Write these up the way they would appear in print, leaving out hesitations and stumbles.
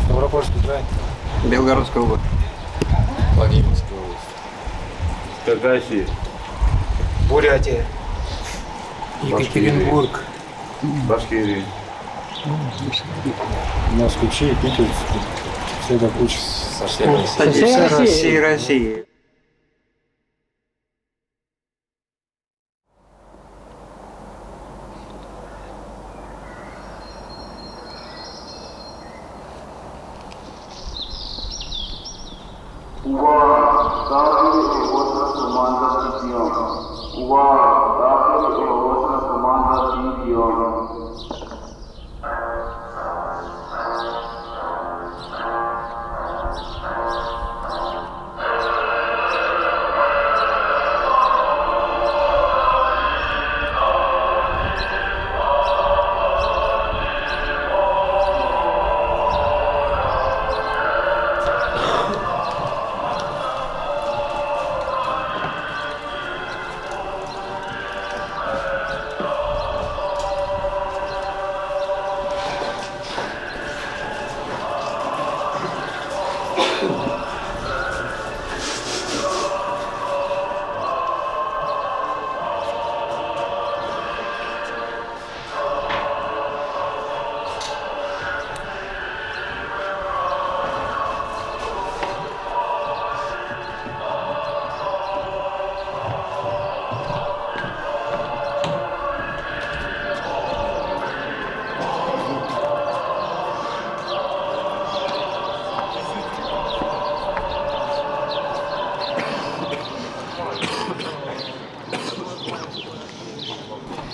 Ставропольский край. Белгородская область. Владимирская область. Хакасия. Бурятия. Екатеринбург. Башкирия. Москвичи, питерцы. Все это куча со всей России. Со всей России.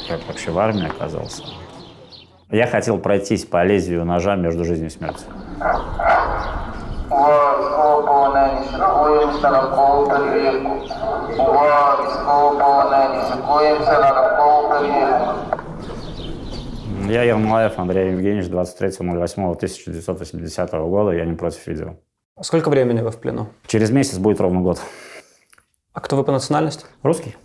Как вообще в армии оказался. Я хотел пройтись по лезвию ножа между жизнью и смертью. Я Ермолаев Андрей Евгеньевич, 23.08.1980 года. Я не против видео. Сколько времени вы в плену? Через месяц будет ровно год. А кто вы по национальности? Русский.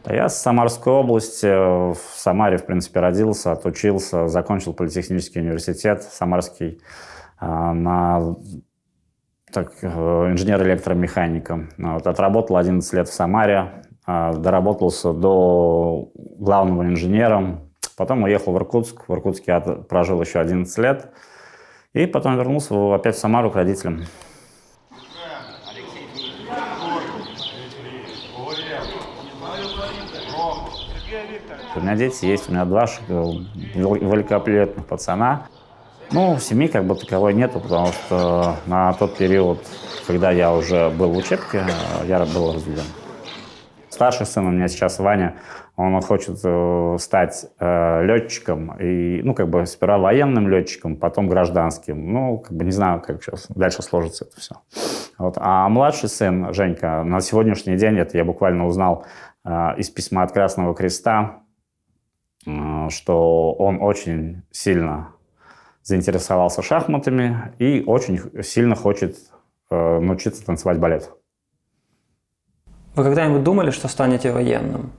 Я с Самарской области, в Самаре, в принципе, родился, отучился, закончил политехнический университет Самарский на инженер-электромеханика. Вот, отработал 11 лет в Самаре, доработался до главного инженером, потом уехал в Иркутск. В Иркутске я прожил еще 11 лет, и потом вернулся опять в Самару к родителям. У меня дети есть, у меня два великолепных пацана. Ну, семьи как бы таковой нету, потому что на тот период, когда я уже был в учебке, я был разведен. Старший сын у меня сейчас Ваня, он хочет стать летчиком, и, ну, как бы сперва военным летчиком, потом гражданским. Ну, как бы не знаю, как сейчас дальше сложится это все. Вот. А младший сын, Женька, на сегодняшний день, это я буквально узнал из письма от Красного Креста, что он очень сильно заинтересовался шахматами и очень сильно хочет научиться танцевать балет. Вы когда-нибудь думали, что станете военным?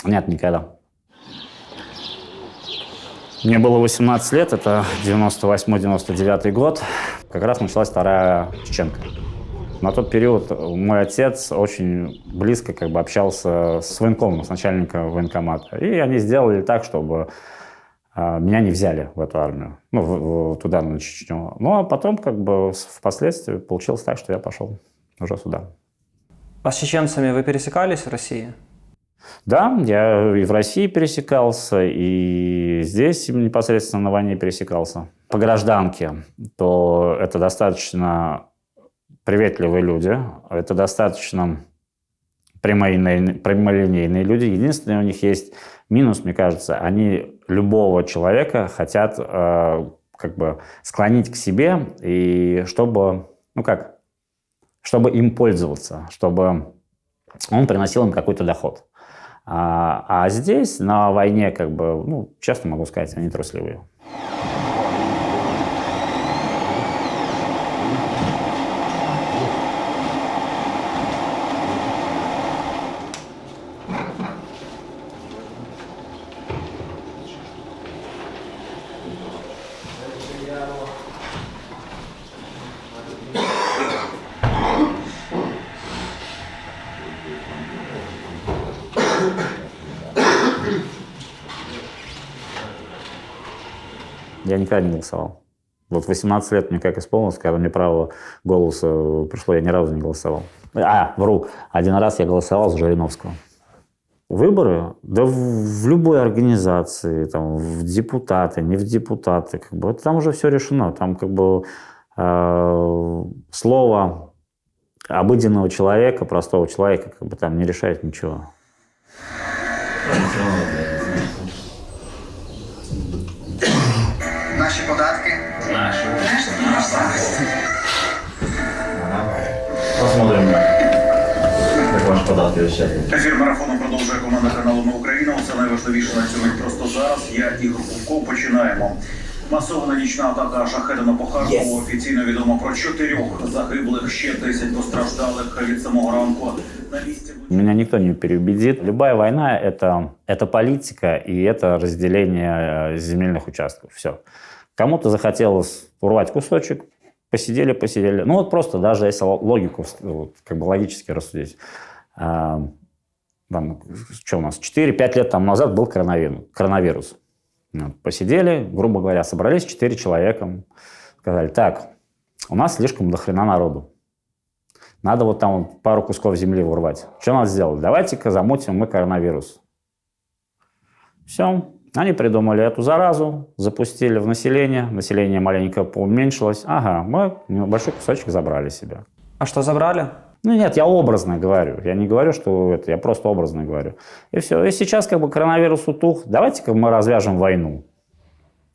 Нет, никогда. Мне было 18 лет, это 98-99 год. Как раз началась Вторая Чеченка. На тот период мой отец очень близко как бы общался с военкомом, с начальником военкомата. И они сделали так, чтобы меня не взяли в эту армию, ну, туда, на Чечню. Ну, а потом, как бы, впоследствии получилось так, что я пошел уже сюда. А с чеченцами вы пересекались в России? Да, я и в России пересекался, и здесь непосредственно на войне пересекался. По гражданке, то это достаточно приветливые люди, это достаточно прямолинейные люди. Единственное, у них есть минус, мне кажется, они любого человека хотят как бы склонить к себе, и чтобы, ну как, чтобы им пользоваться, чтобы он приносил им какой-то доход. А здесь, на войне, как бы, ну, честно могу сказать, они трусливые. Я никогда не голосовал. Вот 18 лет мне как исполнилось, когда мне право голоса пришло, я ни разу не голосовал. Вру, один раз я голосовал за Жириновского. Выборы, да в любой организации, там, в депутаты, не в депутаты, как бы, там уже все решено. Там как бы слово обыденного человека, простого человека, как бы там не решает ничего. Наші податки. Наші. Посмотрим, як ваші податки вищають. Ефір марафону продовжує команда каналу «Ми Україна». Це найважливіше на цю мить просто зараз. Я Ігор Кувков. Починаємо. Масована нічна атака шахеда по Харкову. Офіційно відомо про 4 загиблих, ще 10 постраждалих від самого ранку. На місці... Меня никто не переубедит. Любая война – это политика и это разделение земельных участков. Все. Кому-то захотелось урвать кусочек, посидели. Ну вот просто даже если логику, как бы логически рассудить. Там, что у нас, 4-5 лет там назад был коронавирус. Посидели, грубо говоря, собрались 4 человека. Сказали, так, у нас слишком дохрена народу. Надо вот там пару кусков земли урвать. Что надо сделать? Давайте-ка замутим мы коронавирус. Все. Они придумали эту заразу, запустили в население. Население маленько уменьшилось. Ага, мы небольшой кусочек забрали себе. А что забрали? Ну нет, я образно говорю. Я не говорю, что это, я просто образно говорю. И все. И сейчас как бы коронавирус утух. Давайте-ка мы развяжем войну.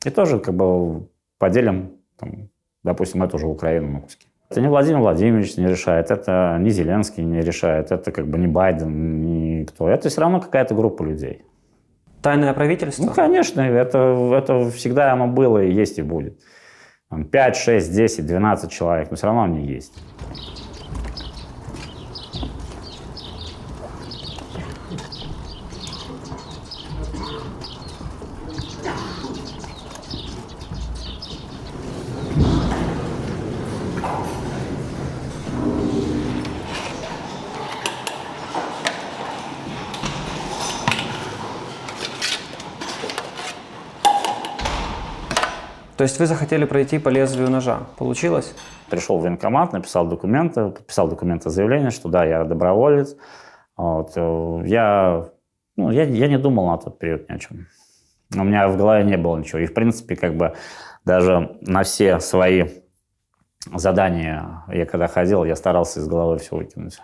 И тоже как бы поделим, там, допустим, эту же Украину на куски. Это не Владимир Владимирович не решает, это не Зеленский не решает, это как бы не Байден, никто. Это все равно какая-то группа людей. Тайное правительство? Ну, конечно, это всегда оно было и есть и будет. 5, 6, 10, 12 человек, но все равно они есть. То есть вы захотели пройти по лезвию ножа. Получилось? Пришел в военкомат, написал документы, подписал документы заявления, что да, я доброволец. Вот. Я не думал на тот период ни о чем. У меня в голове не было ничего. И, в принципе, как бы даже на все свои задания, я когда ходил, я старался из головы все выкинуть.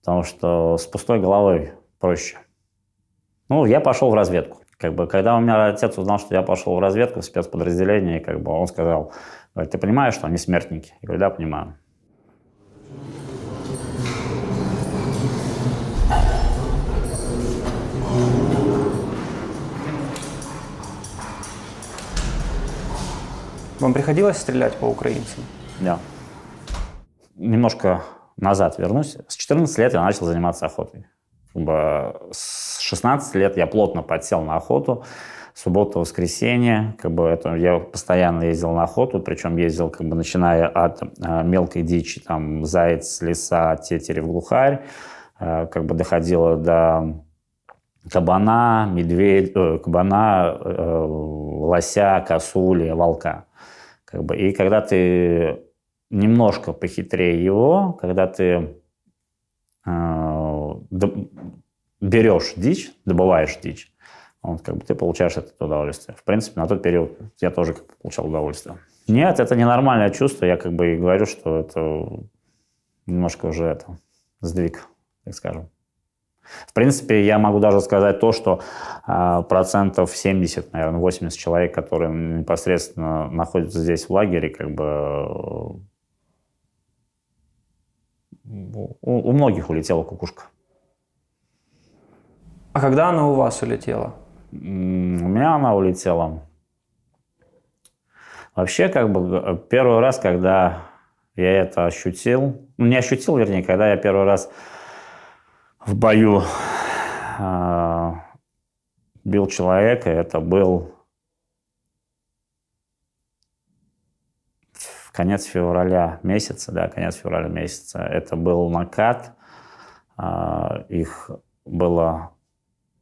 Потому что с пустой головой проще. Ну, я пошел в разведку. Как бы, когда у меня отец узнал, что я пошел в разведку, в спецподразделение, как бы, он сказал, говорит, ты понимаешь, что они смертники? Я говорю, да, понимаю. Вам приходилось стрелять по украинцам? Да. Немножко назад вернусь. С 14 лет я начал заниматься охотой. Как бы с 16 лет я плотно подсел на охоту. Суббота, воскресенье. Как бы это, я постоянно ездил на охоту, причем ездил, как бы, начиная от мелкой дичи, там, заяц, лиса, тетерев, глухарь, как бы доходило до кабана, лося, косули, волка. Как бы, и когда ты немножко похитрее его, когда ты берешь дичь, добываешь дичь, вот, как бы, ты получаешь это удовольствие. В принципе, на тот период я тоже, как бы, получал удовольствие. Нет, это ненормальное чувство. Я, как бы, и говорю, что это немножко уже это сдвиг, так скажем. В принципе, я могу даже сказать то, что процентов 70, наверное, 80 человек, которые непосредственно находятся здесь в лагере, как бы у многих улетела кукушка. А когда она у вас улетела? У меня она улетела. Вообще, как бы, первый раз, когда я это ощутил, ну, не ощутил, вернее, когда я первый раз в бою бил человека, это был конец февраля месяца, да, конец февраля месяца. Это был накат, их было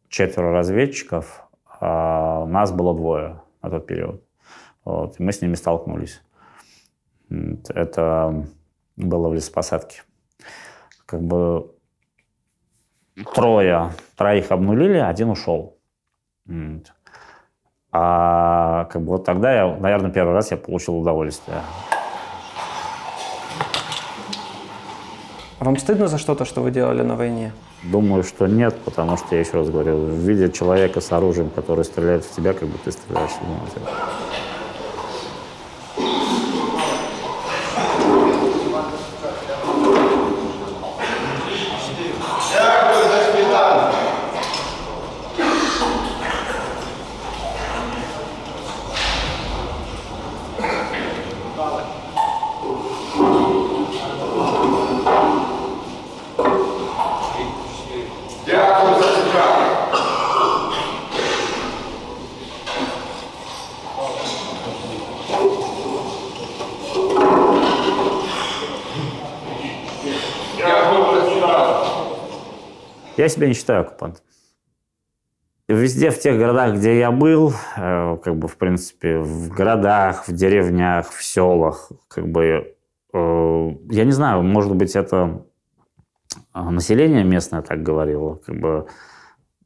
4 разведчиков, а нас было 2 на тот период. Вот, и мы с ними столкнулись. Это было в лесопосадке. Как бы троих обнулили, 1 ушел. А как бы вот тогда я, наверное, первый раз я получил удовольствие. Вам стыдно за что-то, что вы делали на войне? Думаю, что нет, потому что, я еще раз говорю, видя человека с оружием, который стреляет в тебя, как бы ты стреляешь в него. Я себя не считаю оккупантом. Везде, в тех городах, где я был, как бы, в принципе, в городах, в деревнях, в селах, как бы, я не знаю, может быть, это население местное так говорило, как бы,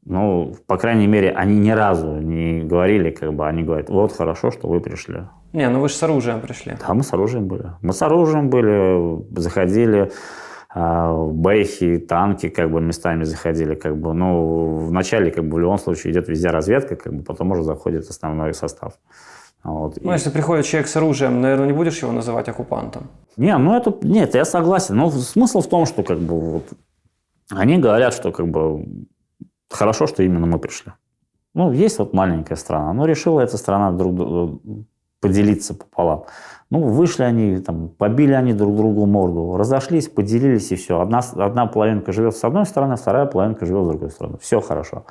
ну, по крайней мере, они ни разу не говорили, как бы, они говорят, вот хорошо, что вы пришли. Не, ну вы же с оружием пришли. Да, мы с оружием были. Мы с оружием были, заходили, бэхи, танки, как бы, местами заходили, как бы, ну, вначале, как бы, в любом случае идет везде разведка, как бы, потом уже заходит основной состав. Вот. Ну, если приходит человек с оружием, наверное, не будешь его называть оккупантом? Не, ну это, нет, я согласен. Но смысл в том, что, как бы, вот, они говорят, что, как бы, хорошо, что именно мы пришли. Ну, есть вот маленькая страна, но решила эта страна поделиться пополам. Ну, вышли они, там, побили они друг другу морду, разошлись, поделились, и все. Одна половинка живет с одной стороны, вторая половинка живет с другой стороны. Все хорошо.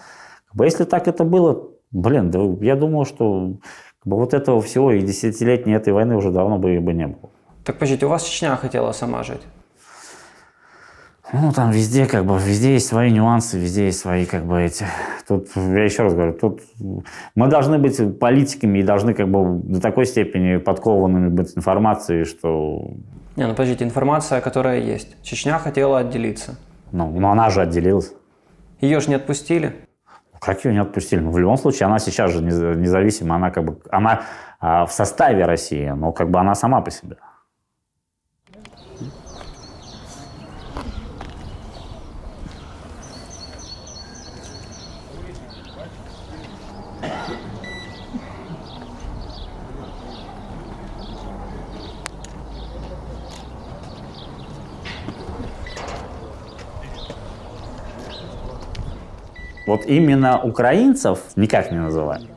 Как бы, если так это было, блин, да, я думал, что, как бы, вот этого всего и десятилетней этой войны уже давно бы не было. Так, подождите, у вас Чечня хотела сама жить? Ну, там везде, как бы, везде есть свои нюансы, везде есть свои, как бы, эти... Тут, я еще раз говорю, тут мы должны быть политиками и должны, как бы, до такой степени подкованными быть информацией, что... Не, ну, подождите, информация, которая есть. Чечня хотела отделиться. Ну она же отделилась. Ее же не отпустили? Как ее не отпустили? Ну, в любом случае, она сейчас же независима, она, как бы, она в составе России, но, как бы, она сама по себе. Вот именно украинцев никак не называем.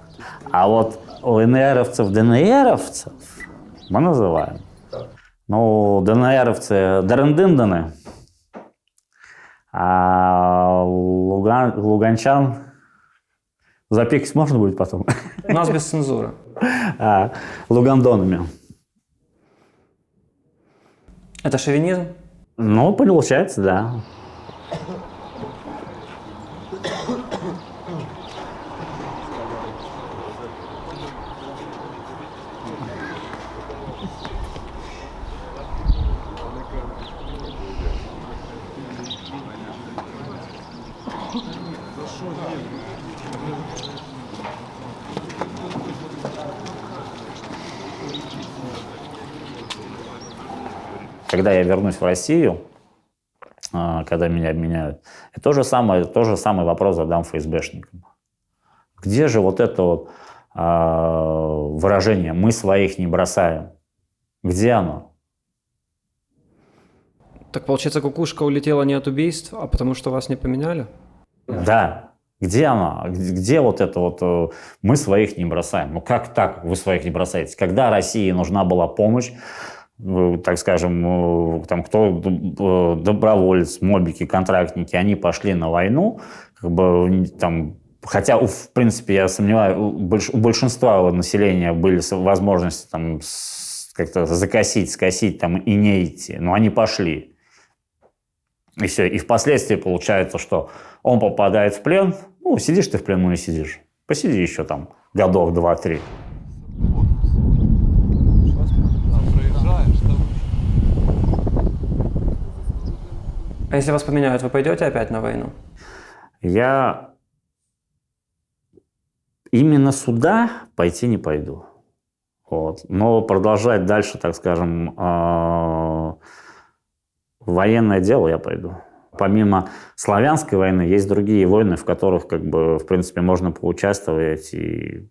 А вот ЛНРовцев, ДНРовцев мы называем. Ну, ДНРовцы дерендынданы, а луганчан запикать можно будет потом? У нас без цензуры. Лугандонами. Это шовинизм? Ну, получается, да. Когда я вернусь в Россию, когда меня обменяют, я тот же самый вопрос задам ФСБшникам. Где же вот это вот выражение «мы своих не бросаем»? Где оно? Так, получается, кукушка улетела не от убийств, а потому что вас не поменяли? Да. Где она? Где вот это вот мы своих не бросаем? Ну как так вы своих не бросаете? Когда России нужна была помощь, так скажем, там кто доброволец, мобики, контрактники, они пошли на войну, как бы там, хотя, в принципе, я сомневаюсь, у большинства населения были возможности там как-то закосить, скосить там и не идти, но они пошли. И все. И впоследствии получается, что он попадает в плен. Ну, сидишь ты в плену и сидишь. Посиди еще там годов 2-3. А если вас поменяют, вы пойдете опять на войну? Я именно сюда пойти не пойду. Вот. Но продолжать дальше, так скажем, военное дело я пойду. Помимо славянской войны, есть другие войны, в которых, как бы, в принципе, можно поучаствовать. И...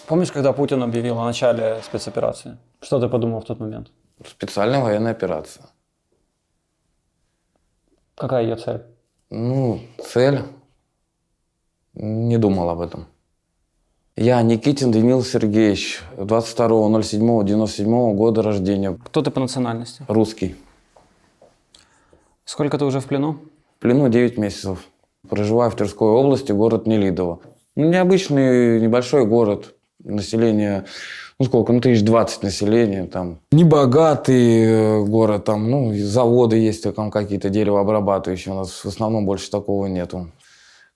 Помнишь, когда Путин объявил о начале спецоперации? Что ты подумал в тот момент? Специальная военная операция. Какая ее цель? Ну, цель... Не думал об этом. Я Никитин Даниил Сергеевич, 22.07.97 года рождения. Кто ты по национальности? Русский. Сколько ты уже в плену? В плену 9 месяцев. Проживаю в Тверской области, город Нелидово. Ну, необычный небольшой город. Население, ну сколько, ну 1020 населения там. Небогатый город, там, ну заводы есть, там какие-то деревообрабатывающие, у нас в основном больше такого нету.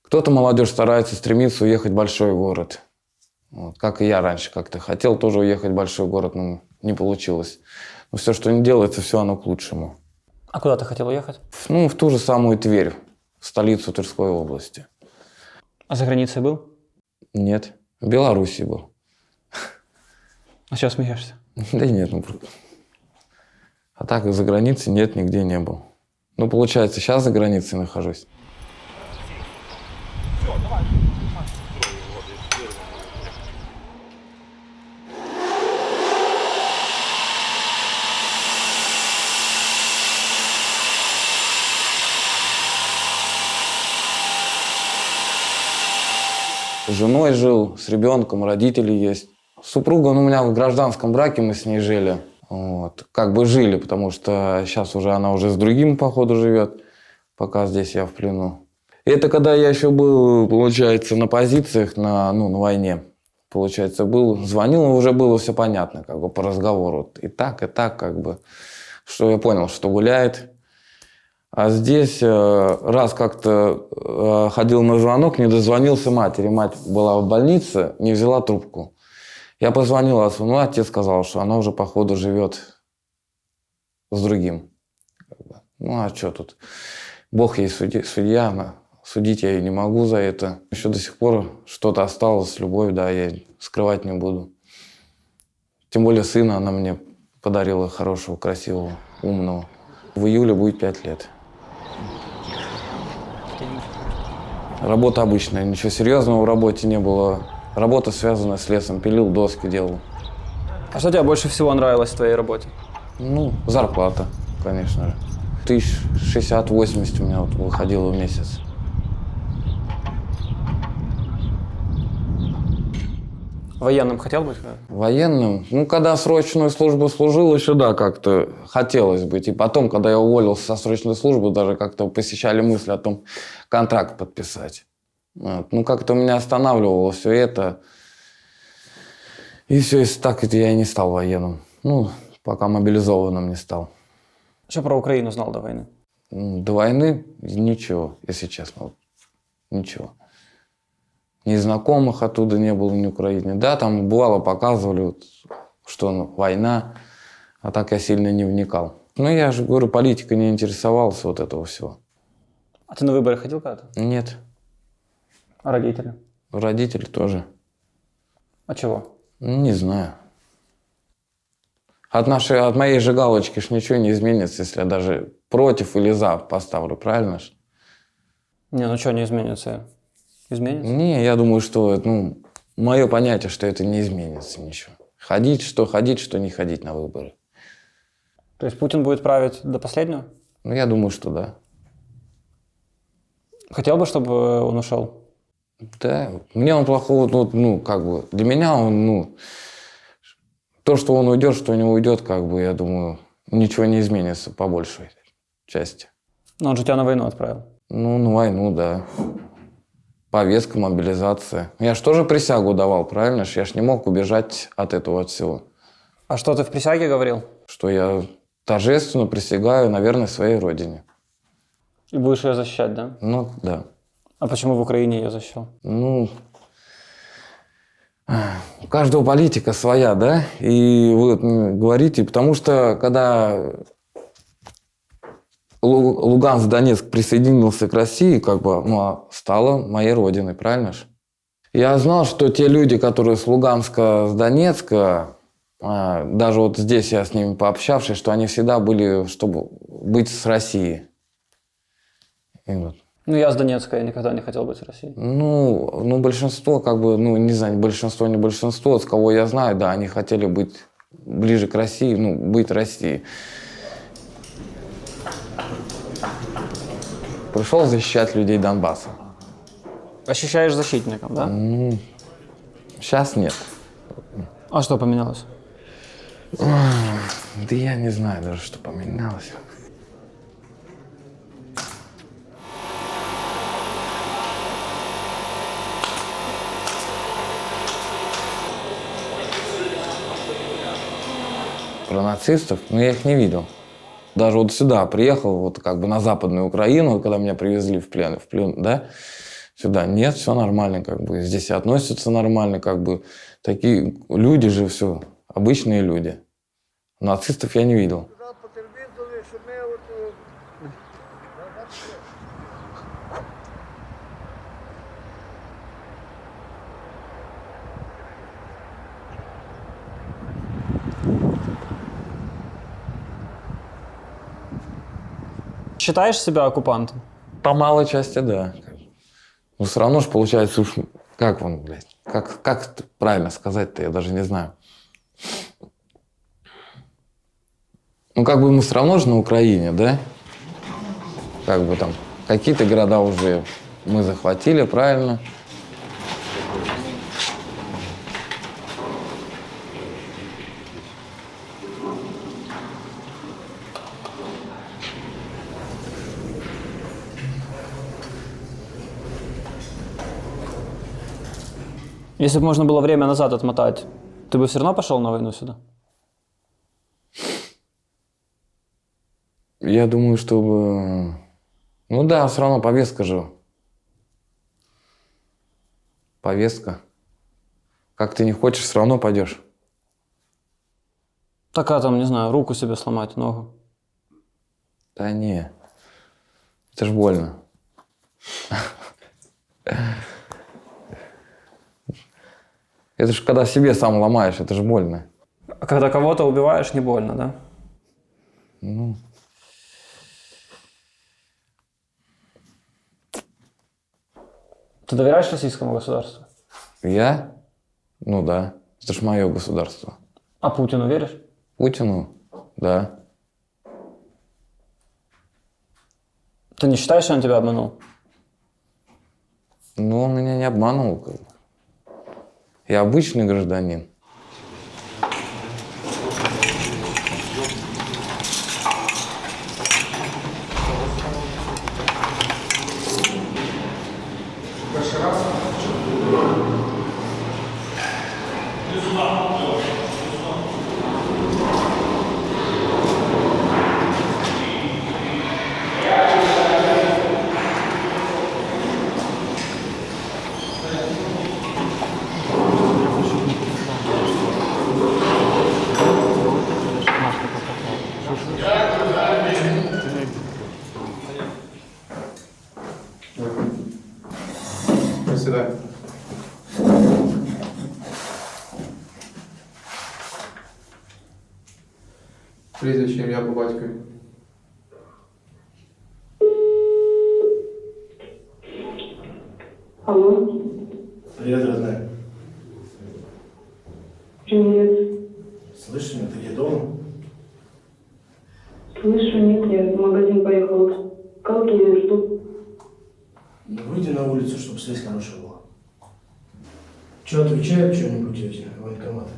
Кто-то молодежь старается, стремится уехать в большой город. Вот, как и я раньше как-то хотел тоже уехать в большой город, но не получилось. Но все, что не делается, все оно к лучшему. А куда ты хотел уехать? Ну, в ту же самую Тверь, в столицу Тверской области. А за границей был? Нет, в Белоруссии был. А чего смеешься? Да нет, ну просто. А так за границей нет, нигде не был. Ну, получается, сейчас за границей нахожусь. С женой жил, с ребенком, родители есть. Супруга, ну, у меня в гражданском браке мы с ней жили. Вот. Как бы жили, потому что сейчас уже она уже с другим, походу, живет, пока здесь я в плену. Это когда я еще был, получается, на позициях, на войне. Получается, был, звонил, уже было все понятно, как бы по разговору. И так, как бы, что я понял, что гуляет. А здесь раз как-то ходил на звонок, не дозвонился матери. Мать была в больнице, не взяла трубку. Я позвонил отцу, ну, отец сказал, что она уже, походу, живет с другим. Ну, а что тут? Бог ей судья, судить я ее не могу за это. Еще до сих пор что-то осталось, любовь, да, я скрывать не буду. Тем более сына она мне подарила хорошего, красивого, умного. В июле будет 5 лет. Работа обычная, ничего серьезного в работе не было. Работа связана с лесом, пилил, доски делал. А что тебе больше всего нравилось в твоей работе? Ну, зарплата, конечно же. 1060-80 у меня вот выходило в месяц. Военным хотел быть? Военным? Ну, когда срочную службу служил, еще да, как-то хотелось быть. И потом, когда я уволился со срочной службы, даже как-то посещали мысли о том, контракт подписать. Вот. Ну, как-то меня останавливало все это. И все, если так, я и не стал военным. Ну, пока мобилизованным не стал. Что про Украину знал до войны? До войны ничего, если честно. Вот. Ничего. Ни знакомых оттуда не было, ни в Украине. Да, там бывало показывали, вот, что война, а так я сильно не вникал. Ну, я же говорю, политикой не интересовался вот этого всего. А ты на выборы ходил когда-то? Нет. А родители? Родители тоже. А чего? Не знаю. От моей же галочки ж ничего не изменится, если я даже против или за поставлю, правильно ж? Не, ну что не изменится? Изменится? Не, я думаю, что, мое понятие, что это не изменится ничего. Ходить, что не ходить на выборы. То есть Путин будет править до последнего? Ну, я думаю, что да. Хотел бы, чтобы он ушел? Да, мне он плохого, для меня он, то, что он уйдет, что не уйдет, я думаю, ничего не изменится по большей части. Но он же тебя на войну отправил. Ну, на войну, да. Повестка, мобилизация. Я ж тоже присягу давал, правильно? Я ж не мог убежать от этого от всего. А что ты в присяге говорил? Что я торжественно присягаю на верность своей родине. И будешь ее защищать, да? Ну, да. А почему в Украине ее защищал? У каждого политика своя, да? И вы говорите, потому что когда Луганск, Донецк присоединился к России, стало моей родиной, правильно же? Я знал, что те люди, которые с Луганска, с Донецка, даже вот здесь я с ними пообщавшись, что они всегда были, чтобы быть с Россией. И вот. Ну, я с Донецка, я никогда не хотел быть в России. Большинство, не знаю, большинство, не большинство, с кого я знаю, да, они хотели быть ближе к России, быть Россией. Пришел защищать людей Донбасса. Ощущаешь защитником, да? Сейчас нет. А что поменялось? Да я не знаю даже, что поменялось. Про нацистов, я их не видел. Даже вот сюда приехал, на Западную Украину, когда меня привезли в плен, да, сюда нет, все нормально, здесь относятся нормально, такие люди же все, обычные люди. Нацистов я не видел. Считаешь себя оккупантом? По малой части, да. Но все равно же получается, как это правильно сказать-то, я даже не знаю. Мы все равно же на Украине, да? Там какие-то города уже мы захватили, правильно? Если бы можно было время назад отмотать, ты бы все равно пошел на войну сюда? Я думаю, чтобы... все равно повестка же. Повестка. Как ты не хочешь, все равно пойдешь. Так, не знаю, руку себе сломать, ногу. Да не. Это ж больно. Это же когда себе сам ломаешь, это же больно. А когда кого-то убиваешь, не больно, да? Ты доверяешь российскому государству? Я? Да. Это ж мое государство. А Путину веришь? Путину? Да. Ты не считаешь, что он тебя обманул? Он меня не обманул. Я обычный гражданин. сідай. Прізвище, ім'я по батькові. Алло. Привет, родная. Привет. Слышишь меня, ты где дома? Слышу, нет, я в магазин поехала. Колки жду. Ну, выйди на улицу, чтобы связь хорошая была. Че, отвечает что-нибудь эти военкоматы?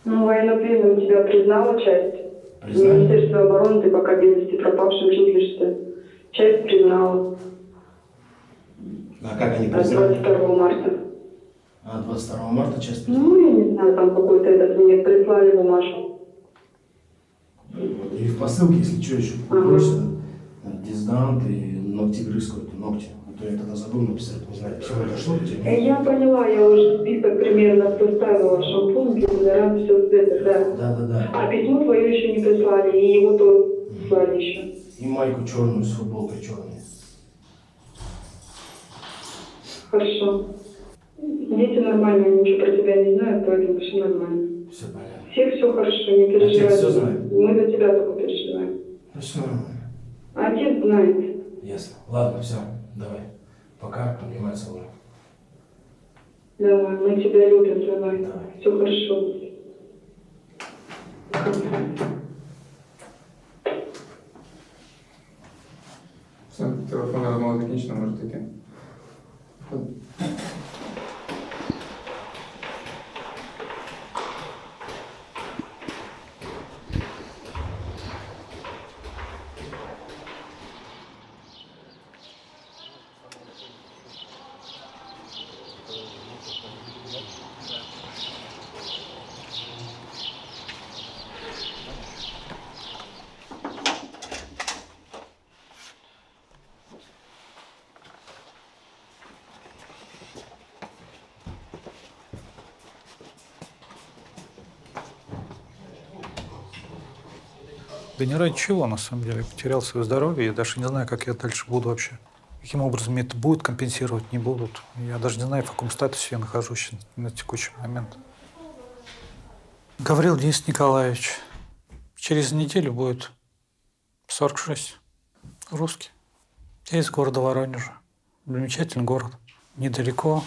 Ну, военнопленным тебя признала часть. Признали? Министерство обороны, ты пока без вести пропавшим числишься. Часть признала. А как они От признали? 22 марта. А 22 марта часть признали? Ну, я не знаю, там какой-то этот мне прислали бумажку. Вот. И в посылке, если что, еще попросят, дезодорант и ногтегрыз какой-то, ногти. А то я тогда забыл написать, не знаю, все это шло у тебя? Я поняла, я уже список примерно составила. Шампунь, дезодорант, все это, да. Да. А письмо твое еще не прислали, и его тоже прислали еще. И майку черную с футболкой черной. Хорошо. Дети нормальные, ничего про тебя не знают, поэтому все нормально. Все понятно. Всех все хорошо, не переживай. Отец все знает? Мы за тебя только переживаем. Ну все нормально. Отец знает. Ясно. Ладно, все, давай. Пока, обнимай, целую. Давай, мы тебя любим, давай. Давай. Все хорошо. Все, телефонна розмова закінчена, можете йти. Да не ради чего, на самом деле. Я потерял свое здоровье, я даже не знаю, как я дальше буду вообще. Каким образом мне это будет компенсировать, не будут. Я даже не знаю, в каком статусе я нахожусь на текущий момент. Говорил Денис Николаевич, через неделю будет 46. Русский. Я из города Воронежа. Замечательный город. Недалеко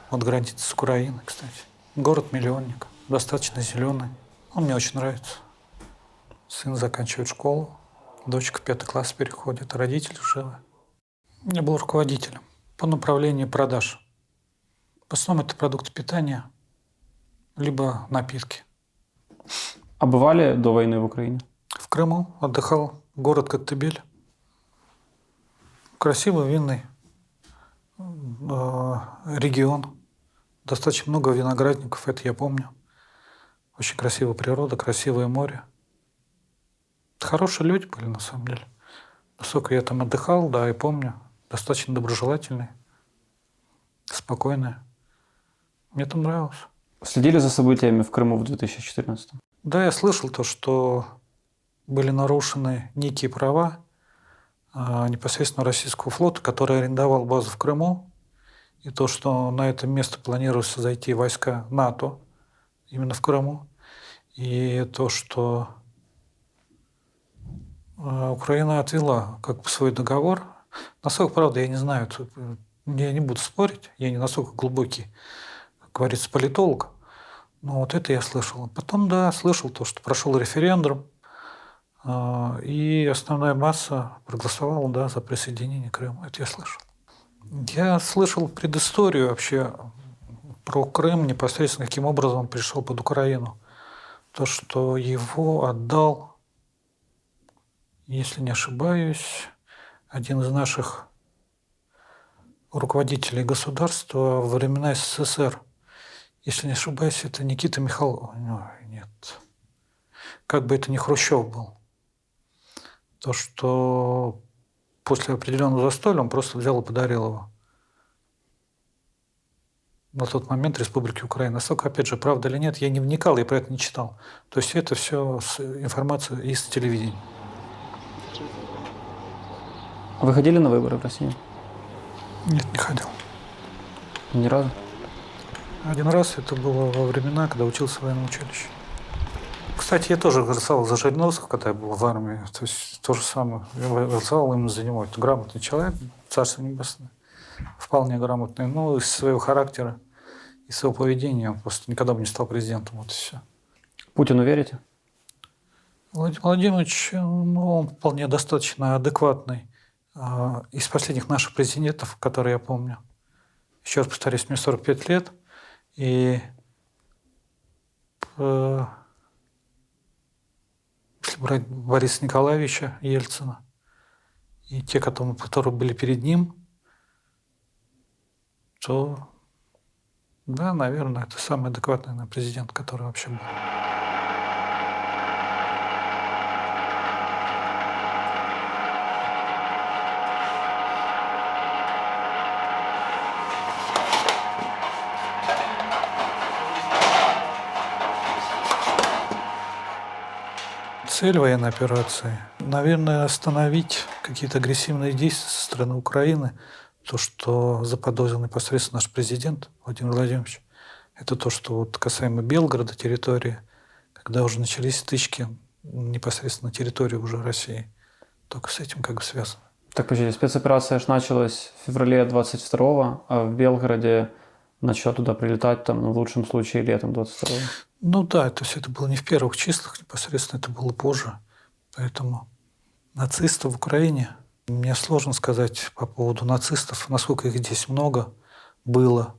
от границы с Украиной, кстати. Город-миллионник. Достаточно зеленый. Он мне очень нравится. Сын заканчивает школу, дочка в 5 класс переходит, родители живы. Я был руководителем по направлению продаж. В основном это продукты питания, либо напитки. А бывали до войны в Украине? В Крыму отдыхал, город Коктебель. Красивый винный регион. Достаточно много виноградников, это я помню. Очень красивая природа, красивое море. Хорошие люди были, на самом деле. Насколько я там отдыхал, да, и помню. Достаточно доброжелательные, спокойные. Мне там нравилось. Следили за событиями в Крыму в 2014? Да, я слышал то, что были нарушены некие права непосредственно российского флота, который арендовал базу в Крыму, и то, что на это место планируется зайти войска НАТО именно в Крыму, и то, что Украина отвела как бы свой договор. Насколько, правда, я не знаю, я не буду спорить, я не настолько глубокий, как говорится, политолог, но вот это я слышал. Потом, да, слышал то, что прошел референдум, и основная масса проголосовала, да, за присоединение Крыма. Это я слышал. Я слышал предысторию вообще про Крым, непосредственно каким образом он пришел под Украину. То, что его отдал, если не ошибаюсь, один из наших руководителей государства во времена СССР. Если не ошибаюсь, это Никита Михайлов. Нет. Как бы это ни Хрущев был. То, что после определенного застолья он просто взял и подарил его. На тот момент Республике Украина. Насколько, опять же, правда или нет, я не вникал, я про это не читал. То есть это все информация из телевидения. Вы ходили на выборы в России? Нет, не ходил. Ни разу? Один раз это было во времена, когда учился в военном училище. Кстати, я тоже голосовал за Жириновского, когда я был в армии. То есть то же самое. Я голосовал именно за него. Это грамотный человек, Царство Небесное. Вполне грамотный. Но из своего характера, из своего поведения он просто никогда бы не стал президентом. Вот и все. Путину верите? Владимир Владимирович, ну, он вполне достаточно адекватный. Из последних наших президентов, которые я помню. Еще раз повторюсь, мне 45 лет. И если брать Бориса Николаевича Ельцина и те, которые были перед ним, то, да, наверное, это самый адекватный президент, который вообще был. Цель военной операции, наверное, остановить какие-то агрессивные действия со стороны Украины. То, что заподозрил непосредственно наш президент Владимир Владимирович, это то, что вот касаемо Белгорода, территории, когда уже начались стычки непосредственно на территории уже России, только с этим как бы связано. Так, подождите, спецоперация аж началась в феврале 22-го, а в Белгороде начало туда прилетать там, ну, в лучшем случае летом 22-го. Ну да, это все это было не в первых числах, непосредственно это было позже. Поэтому нацистов в Украине, мне сложно сказать по поводу нацистов, насколько их здесь много было.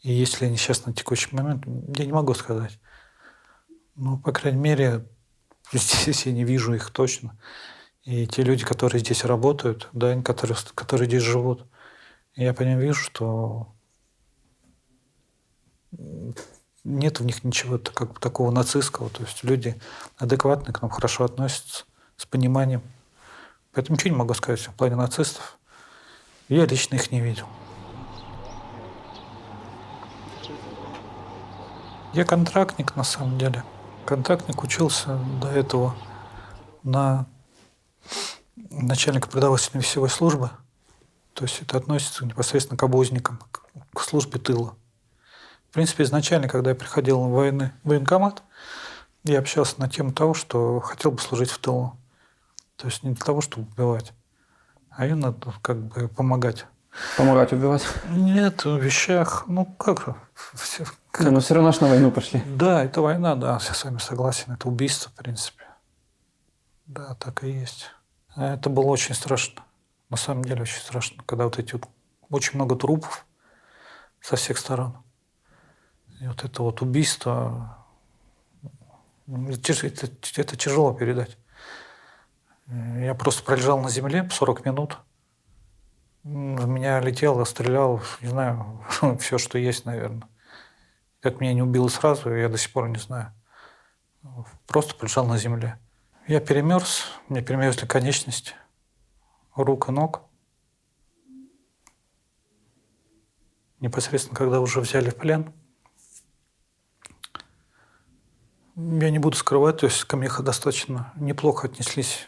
И есть ли они сейчас на текущий момент, я не могу сказать. Ну, по крайней мере, здесь я не вижу их точно. И те люди, которые здесь работают, да, которые здесь живут, я по ним вижу, что нет в них ничего как такого нацистского. То есть люди адекватные, к нам хорошо относятся, с пониманием. Поэтому ничего не могу сказать в плане нацистов. Я лично их не видел. Я контрактник, на самом деле. Контрактник, учился до этого на начальника продовольственной весевой службы. То есть это относится непосредственно к обозникам, к службе тыла. В принципе, изначально, когда я приходил в военкомат, я общался на тему того, что хотел бы служить в тылу. То есть не для того, чтобы убивать, а именно как бы помогать. Помогать убивать? Нет, в вещах, ну как? Но все равно ж на войну пошли. Да, это война, да, я с вами согласен. Это убийство, в принципе. Да, так и есть. Это было очень страшно. На самом деле очень страшно, когда вот эти вот очень много трупов со всех сторон. И вот это вот убийство, это тяжело передать. Я просто пролежал на земле 40 минут. В меня летело, стреляло, не знаю, все, что есть, наверное. Как меня не убило сразу, я до сих пор не знаю. Просто полежал на земле. Я перемерз, мне перемерзли конечности, рук и ног. Непосредственно, когда уже взяли в плен. Я не буду скрывать, то есть ко мне достаточно неплохо отнеслись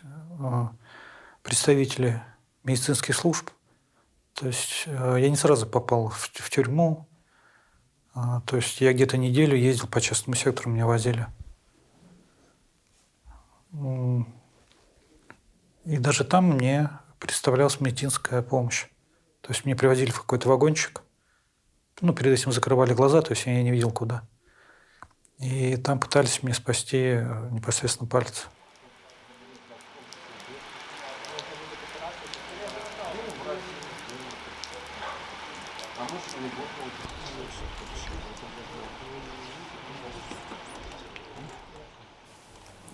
представители медицинских служб. То есть я не сразу попал в тюрьму. То есть я где-то неделю ездил по частному сектору, меня возили. И даже там мне представлялась медицинская помощь. То есть мне привозили в какой-то вагончик. Ну, перед этим закрывали глаза, то есть я не видел куда. И там пытались мне спасти непосредственно пальцы.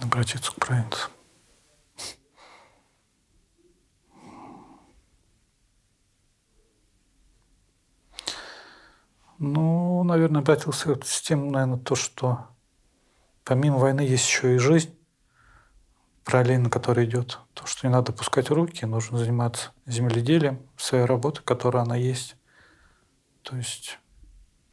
Обратиться к украинцам. Ну, наверное, обратился с тем, наверное, то, что помимо войны есть еще и жизнь, параллельно которая идет. То, что не надо пускать руки, нужно заниматься земледелием, своей работой, которая она есть. То есть...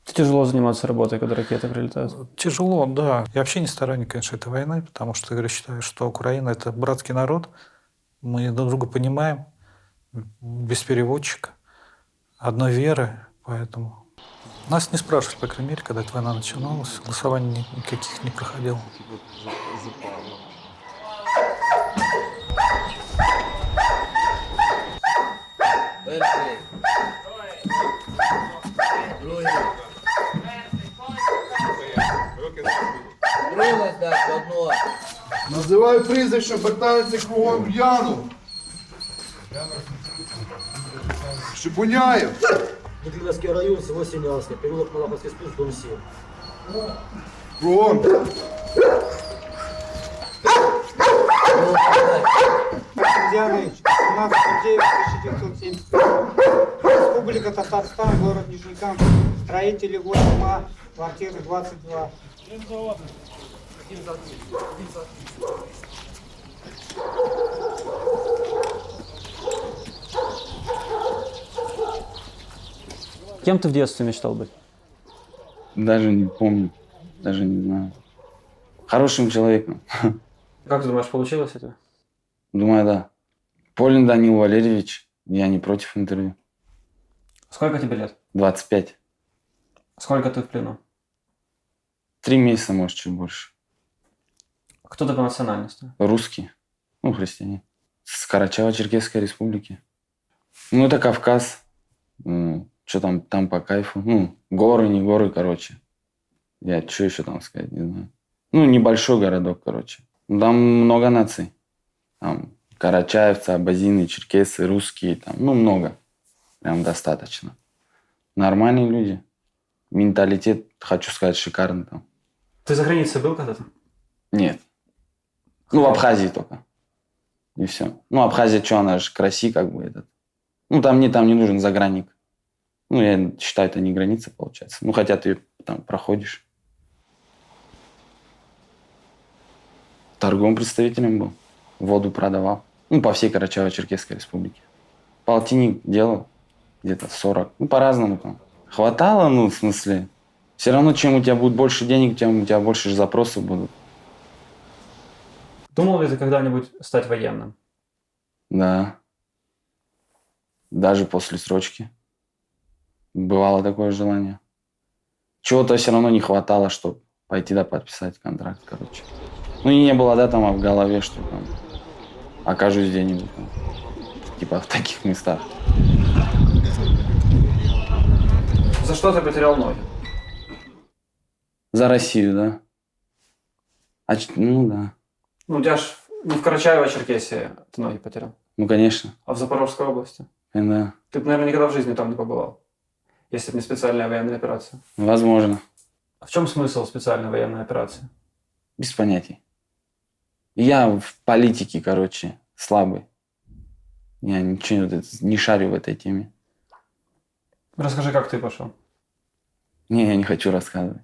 Тяжело заниматься работой, когда ракеты прилетают? Тяжело, да. Я вообще не сторонник, конечно, этой войны, потому что я считаю, что Украина – это братский народ. Мы друг друга понимаем, без переводчика. одной веры, поэтому... Нас не спрашивали, по крайней мере, когда эта война начиналась, голосований никаких не проходило. Називаю прізвище, питаються кругом Яну. Шипуняєв. Миколаевский район, село Семянское, переулок Малаховский спуск, дом 7. Кругом. Демьянович, 17.09.1970. Республика Татарстан, город Нижнекамск. Строители 8А, квартира 22. Кем ты в детстве мечтал быть? Даже не помню, даже не знаю. Хорошим человеком. Как ты думаешь, получилось это? Думаю, да. Полин Данил Валерьевич, я не против интервью. Сколько тебе лет? 25. Сколько ты в плену? 3 месяца, может, чуть больше. Кто ты по национальности? Русский. Ну, христианин. С Карачаево-Черкесской республики. Ну, это Кавказ. Что там по кайфу? Ну, горы, не горы, короче. Я что еще там сказать, не знаю. Ну, небольшой городок, короче. Там много наций. Там карачаевцы, абазины, черкесы, русские. Там, ну, много. Прям достаточно. Нормальные люди. Менталитет, хочу сказать, шикарный там. Ты за границей был когда-то? Нет. Ну, в Абхазии только. И все. Ну, Абхазия, что, она же к России как бы этот. Ну, там не нужен загранник. Ну, я считаю, это не граница, получается. Ну, хотя ты там проходишь. Торговым представителем был. Воду продавал. Ну, по всей Карачаево-Черкесской республике. Полтинник делал. Где-то 40. Ну, по-разному там. Хватало, ну, в смысле. Все равно, чем у тебя будет больше денег, тем у тебя больше запросов будут. Думал ли ты когда-нибудь стать военным? Да. Даже после срочки. Бывало такое желание. Чего-то все равно не хватало, чтобы пойти да подписать контракт, короче. Ну и не было, да, там в голове, что там окажусь где-нибудь там, типа в таких местах. За что ты потерял ноги? За Россию, да. Ну да. Ну, у тебя ж не в Карачаево-Черкесии ты ноги потерял, Ну, конечно. а в Запорожской области. Да. Ты бы, наверное, никогда в жизни там не побывал, если бы не специальная военная операция. Возможно. А в чем смысл специальной военной операции? Без понятий. Я в политике, короче, слабый. Я ничего не шарю в этой теме. Расскажи, как ты пошел. Не, я не хочу рассказывать.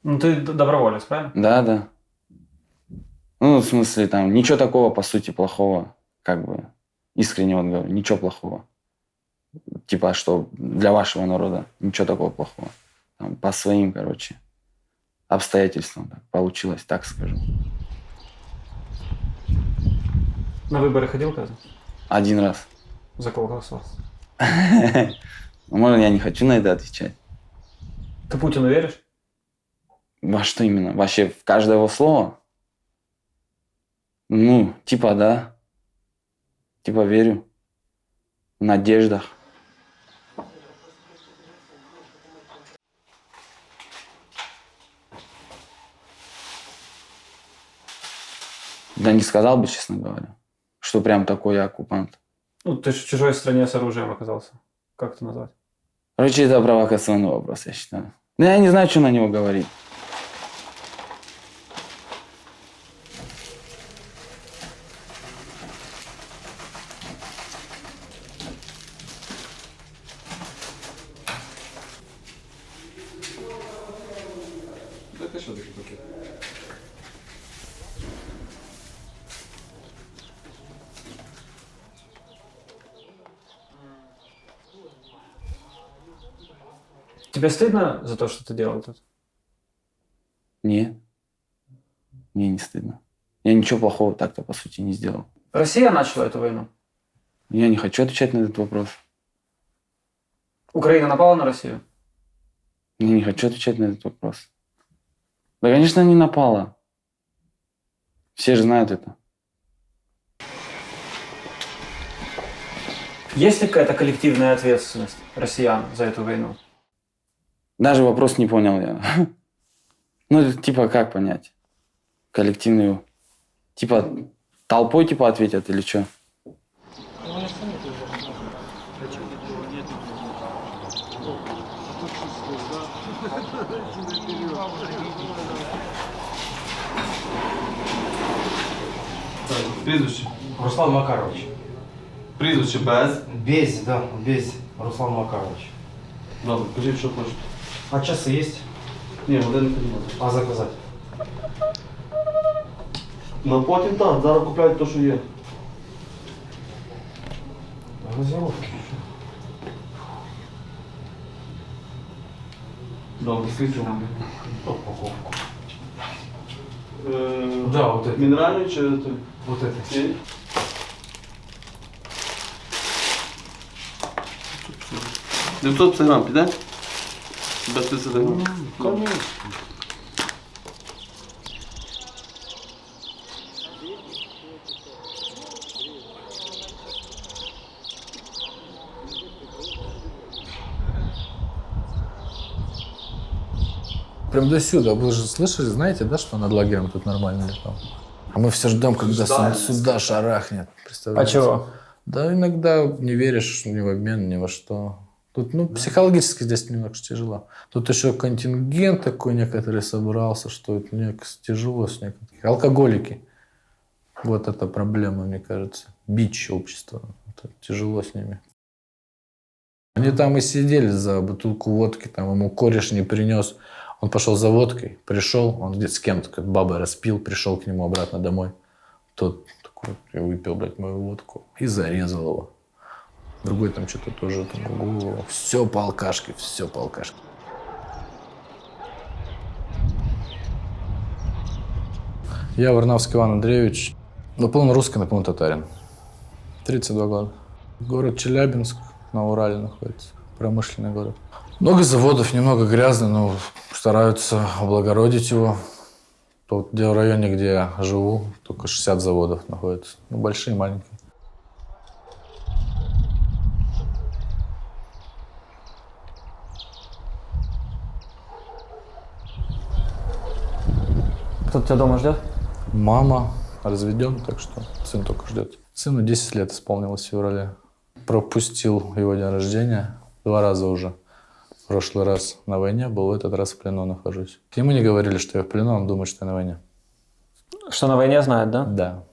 Ну, ты доброволец, правильно? Да. Ну, в смысле, там, ничего такого, по сути, плохого, как бы, искренне вот говорю, ничего плохого. Типа, что для вашего народа ничего такого плохого. Там, по своим, короче, обстоятельствам так получилось, так скажу. На выборы ходил когда-то? 1 раз. За кого голосовал? Может, я не хочу на это отвечать. Ты Путину веришь? Во что именно? Вообще в каждое его слово? Ну, типа да. Типа верю. В надеждах. Да не сказал бы, честно говоря, что прям такой я оккупант. Ну, ты же в чужой стране с оружием оказался. Как это назвать? Короче, это провокационный вопрос, я считаю. Но я не знаю, что на него говорить. Тебе стыдно за то, что ты делал тут? Нет. Мне не стыдно. Я ничего плохого так-то, по сути, не сделал. Россия начала эту войну? Я не хочу отвечать на этот вопрос. Украина напала на Россию? Я не хочу отвечать на этот вопрос. Да, конечно, не напала. Все же знают это. Есть ли какая-то коллективная ответственность россиян за эту войну? Даже вопрос не понял я. Ну, это типа как понять? Коллективную. Типа толпой типа ответят или что? Прізвище. Руслан Макарович. Прізвище без. Без Руслан Макарович. Добре, кажіть, що хочете. А часы есть? Ні, годинник немає. А заказать? Ну потім так, зараз купляють те, що є. Газировки. Добре, скільки вам? Упаковку. Е, Да, вот это. Мінеральний чи той? Вот это. Ні? 950 грам піде? Без 30 грам. Конечно. Прям до сюда. Вы же слышали, знаете, да, что над лагерем тут нормально летал? А мы все ждем, когда сюда шарахнет. А Представляете? чего? Да иногда не веришь ни в обмен, ни во что. Тут, психологически здесь немного тяжело. Тут еще контингент такой некоторый собрался, что это тяжело с некоторыми. Алкоголики. Вот это проблема, мне кажется. Бич общества. Это тяжело с ними. Они там и сидели за бутылку водки, там ему кореш не принес. Он пошел за водкой, пришел, он где-то с кем-то, бабой распил, пришел к нему обратно домой. Тот такой, я выпил, блядь, мою водку и зарезал его. Другой там что-то тоже, там, все по алкашке, все по алкашке. Я Варнавский Иван Андреевич, наполовину русский, наполовину татарин. 32 года. Город Челябинск на Урале находится, промышленный город. Много заводов, немного грязно, но стараются облагородить его. Тут, где в районе, где я живу, только 60 заводов находится. Ну, большие, маленькие. Кто тебя дома ждет? Мама разведен, так что сын только ждет. Сыну 10 лет исполнилось в феврале. Пропустил его день рождения 2 раза уже. В прошлый раз на войне был, в этот раз в плену нахожусь. Ему не говорили, что я в плену, он думает, что я на войне. Что на войне знает, да? Да.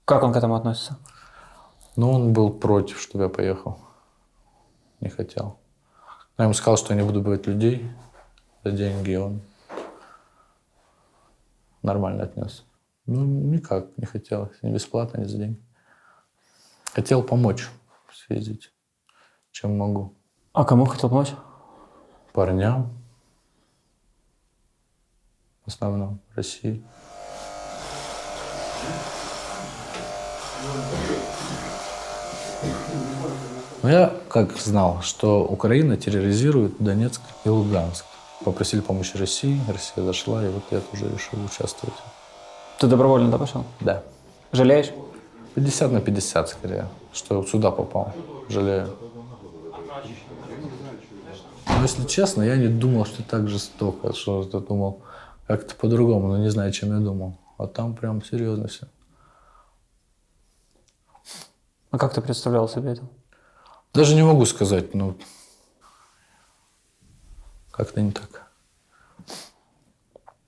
Как он к этому относится? Но он был против, чтобы я поехал. Не хотел. Я ему сказал, что я не буду убивать людей за деньги, и он нормально отнесся. Ну, никак не хотел. Ни бесплатно, ни за деньги. Хотел помочь съездить, чем могу. А кому хотел помочь? Парням. В основном России. Но я как знал, что Украина терроризирует Донецк и Луганск. Попросили помощи России, Россия зашла, и вот я тоже решил участвовать. Ты добровольно, да, пошел? Да. Жалеешь? 50 на 50 скорее, что сюда попал. Жалею. Но если честно, я не думал, что так жестоко, что я думал как-то по-другому, но не знаю, чем я думал. А там прям серьезно все. А как ты представлял себе это? Даже не могу сказать, ну, как-то не так.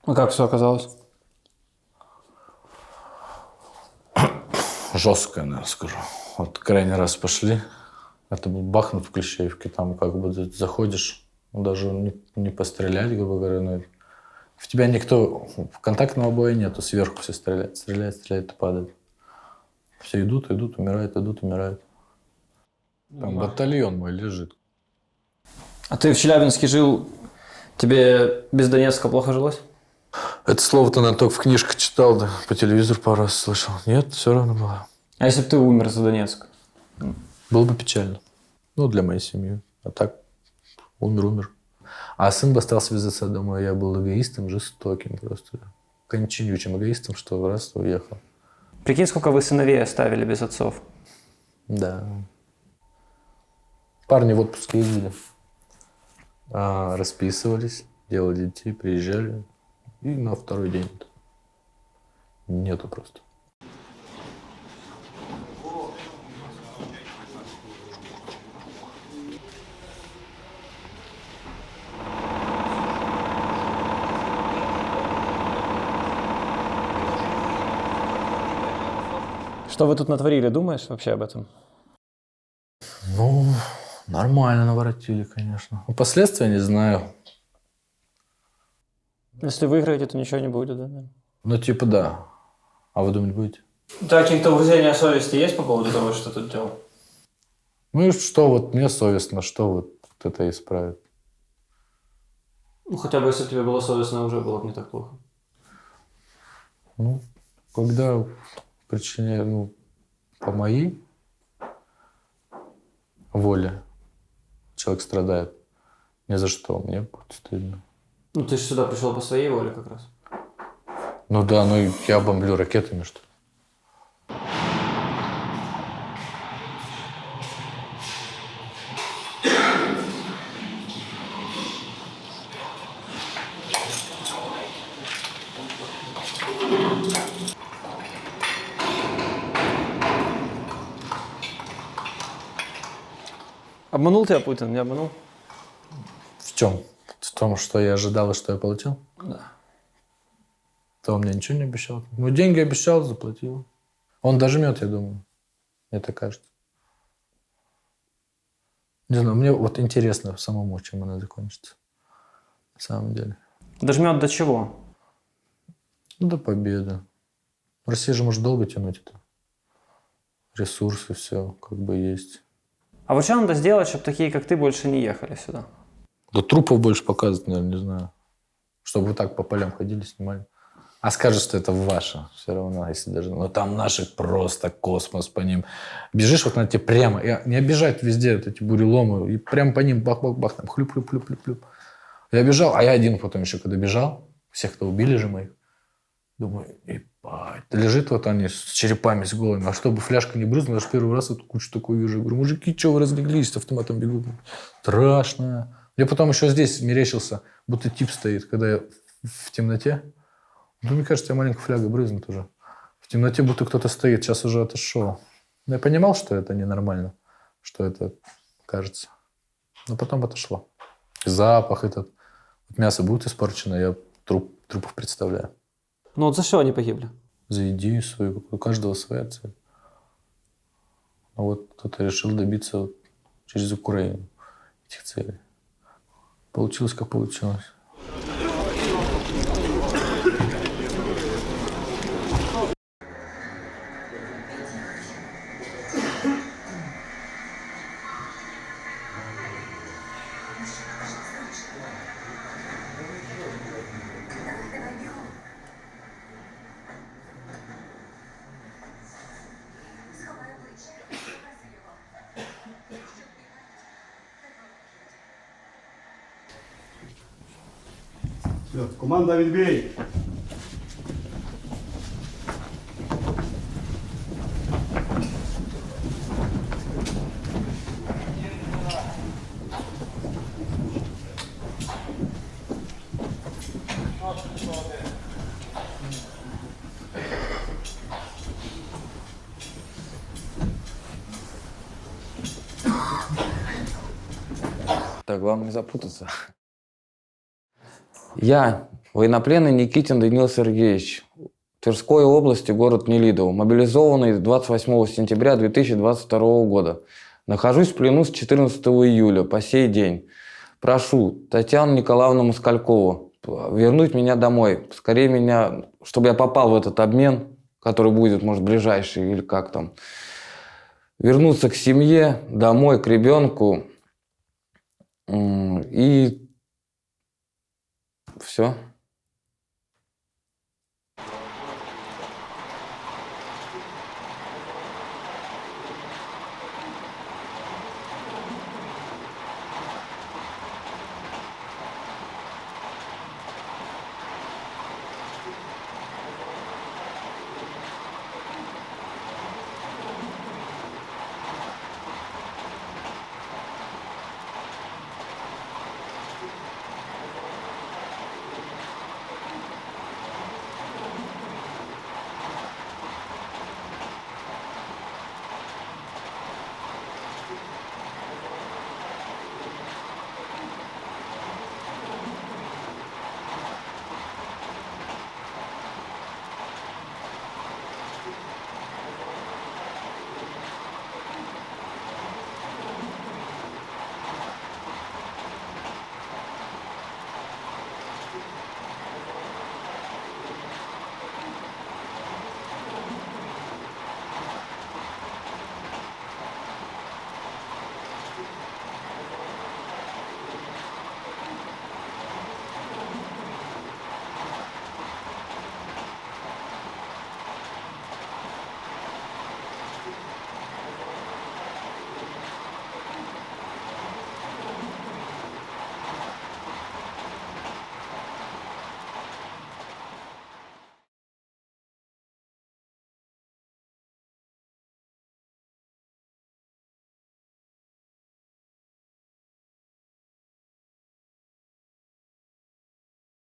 А как все оказалось? Жестко, наверное, скажу. Вот крайний раз пошли, это был Бахмут в Клещеевке, там как бы ты заходишь, даже не пострелять, грубо говоря, но в тебя никто, контактного боя нету, сверху все стреляют, стреляют и падают. Все идут, умирают, умирают. Там батальон мой лежит. А ты в Челябинске жил, тебе без Донецка плохо жилось? Это слово-то на только в книжках читал, да, по телевизору пару раз слышал. Нет, все равно было. А если бы ты умер за Донецк? Было бы печально. Ну, для моей семьи. А так, Умер. А сын стал связаться домой. Я был эгоистом, жестоким просто. Кончинючим эгоистом, что раз уехал. Прикинь, сколько вы сыновей оставили без отцов. Да. Парни в отпуск ездили. Расписывались, делали детей, приезжали. И на второй день нету просто. Что вы тут натворили, думаешь вообще об этом? Ну, нормально наворотили, конечно. Ну, последствия не знаю. Если выиграете, то ничего не будет, да? Ну, типа, да. А вы думать будете? У тебя какие-то угрызения совести есть по поводу того, что ты тут делал? Ну и что вот мне совестно, что вот это исправит? Ну, хотя бы если бы тебе было совестно, уже было бы не так плохо. Ну, когда причиняю, ну, по моей воле человек страдает, ни за что, мне будет стыдно. Ну, ты же сюда пришел по своей воле как раз. Ну да, ну я бомблю ракетами, что ли. Обманул тебя Путин, не обманул? В чем? В том, что я ожидал и что я получил? Да. То он мне ничего не обещал. Ну, деньги обещал, заплатил. Он дожмет, я думаю. Мне так кажется. Не знаю, мне вот интересно самому, чем она закончится. На самом деле. Дожмет до чего? Ну, до победы. Россия же может долго тянуть это. Ресурсы, все как бы есть. А вот что надо сделать, чтобы такие, как ты, больше не ехали сюда? Да трупов больше показывать, наверное, не знаю. Чтобы вы так по полям ходили, снимали. А скажут, что это ваше. Все равно, если даже... Ну, там наши просто космос по ним. Бежишь, вот на тебе прямо. И не обижать везде вот эти буреломы. И прямо по ним бах-бах-бах. Там хлюп-хлюп-хлюп-хлюп. Я бежал, а я один потом еще, когда бежал, всех, кто убили же моих, думаю, ебать. Лежит вот они с черепами, с голыми. А чтобы фляжка не брызнула, я же первый раз вот кучу такую вижу. Я говорю, мужики, что вы разлеглись, с автоматом бегут? Страшно. Я потом еще здесь мерещился, будто тип стоит, когда я в темноте. Ну, мне кажется, я маленькая фляга брызнут уже. В темноте будто кто-то стоит, сейчас уже отошел. Но я понимал, что это ненормально, что это кажется. Но потом отошло. Запах этот. Вот мясо будет испорчено, я трупов представляю. Ну вот за что они погибли? За идею свою, у каждого своя цель. А вот кто-то решил добиться через Украину этих целей. Получилось, как получилось. Все, команда відбій. Так, главное не запутаться. Я, военнопленный Никитин Даниил Сергеевич, Тверской области, город Нелидово, мобилизованный 28 сентября 2022 года. Нахожусь в плену с 14 июля по сей день. Прошу Татьяну Николаевну Москалькову вернуть меня домой. Скорее меня, чтобы я попал в этот обмен, который будет, может, ближайший или как там. Вернуться к семье, домой, к ребенку. И все.